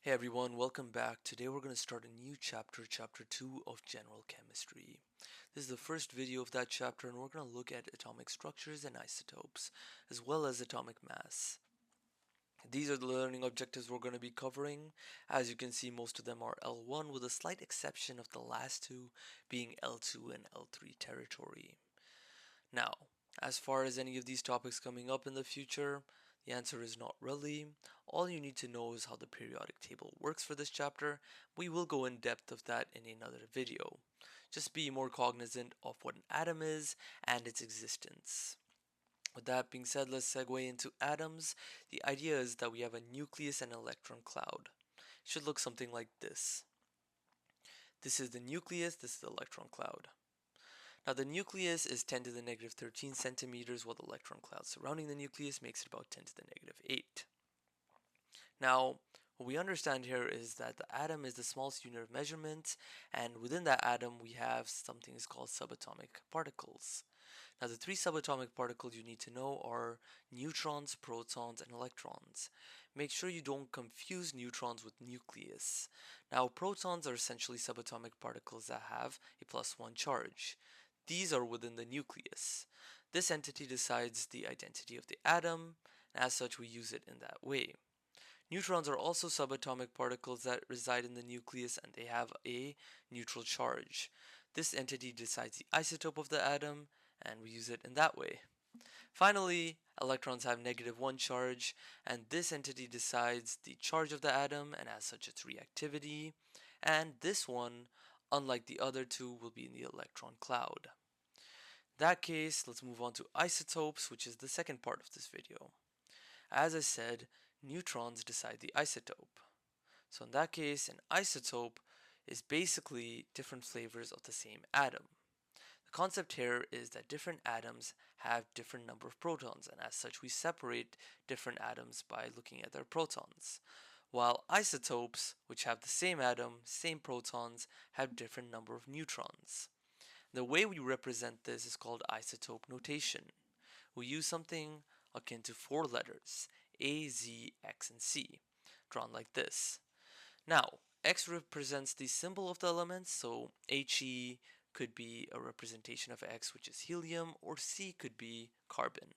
Hey everyone, welcome back. Today we're going to start a new chapter, chapter 2 of General Chemistry. This is the first video of that chapter and we're going to look at atomic structures and isotopes, as well as atomic mass. These are the learning objectives we're going to be covering. As you can see, most of them are L1 with a slight exception of the last two being L2 and L3 territory. Now, as far as any of these topics coming up in the future, the answer is not really. All you need to know is how the periodic table works for this chapter. We will go in depth of that in another video. Just be more cognizant of what an atom is and its existence. With that being said, let's segue into atoms. The idea is that we have a nucleus and an electron cloud. It should look something like this. This is the nucleus, this is the electron cloud. Now the nucleus is 10 to the negative 13 centimeters, while the electron cloud surrounding the nucleus makes it about 10 to the negative 8. Now, what we understand here is that the atom is the smallest unit of measurement, and within that atom we have something is called subatomic particles. Now the three subatomic particles you need to know are neutrons, protons, and electrons. Make sure you don't confuse neutrons with nucleus. Now protons are essentially subatomic particles that have a +1 charge. These are within the nucleus. This entity decides the identity of the atom, and as such we use it in that way. Neutrons are also subatomic particles that reside in the nucleus and they have a neutral charge. This entity decides the isotope of the atom and we use it in that way. Finally, electrons have -1 charge and this entity decides the charge of the atom and as such its reactivity. And this one, unlike the other two, will be in the electron cloud. In that case, let's move on to isotopes, which is the second part of this video. As I said, neutrons decide the isotope. So in that case, an isotope is basically different flavors of the same atom. The concept here is that different atoms have different number of protons, and as such we separate different atoms by looking at their protons. While isotopes, which have the same atom, same protons, have different number of neutrons. The way we represent this is called isotope notation. We use something akin to four letters, A, Z, X, and C, drawn like this. Now, X represents the symbol of the element, so He could be a representation of X, which is helium, or C could be carbon.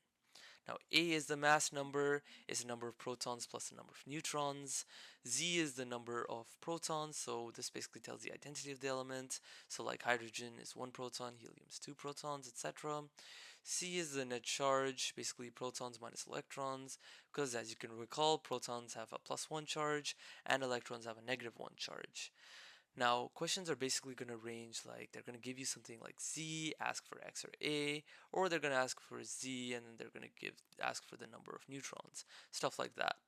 Now, A is the mass number, is the number of protons plus the number of neutrons. Z is the number of protons, so this basically tells the identity of the element. So like hydrogen is 1 proton, helium is 2 protons, etc. C is the net charge, basically protons minus electrons, because as you can recall, protons have a +1 charge and electrons have a -1 charge. Now, questions are basically going to range like they're going to give you something like Z, ask for X or A, or they're going to ask for Z and then they're going to ask for the number of neutrons, stuff like that.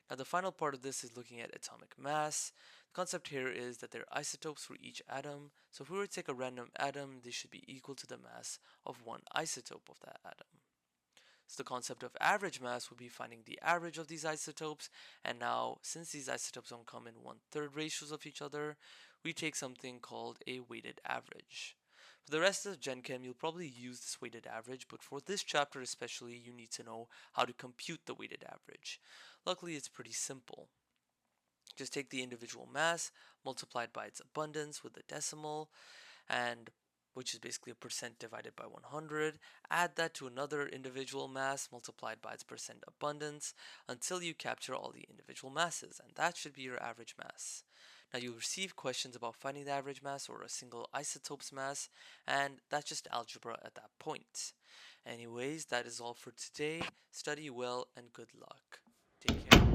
Now, the final part of this is looking at atomic mass. The concept here is that there are isotopes for each atom. So if we were to take a random atom, this should be equal to the mass of one isotope of that atom. So the concept of average mass would be finding the average of these isotopes, and now since these isotopes don't come in 1/3 ratios of each other, we take something called a weighted average. For the rest of Gen Chem, you'll probably use this weighted average, but for this chapter especially, you need to know how to compute the weighted average. Luckily, it's pretty simple. Just take the individual mass multiplied by its abundance with the decimal, and which is basically a percent divided by 100. Add that to another individual mass multiplied by its percent abundance until you capture all the individual masses, and that should be your average mass. Now you'll receive questions about finding the average mass or a single isotope's mass, and that's just algebra at that point. Anyways, that is all for today. Study well and good luck. Take care.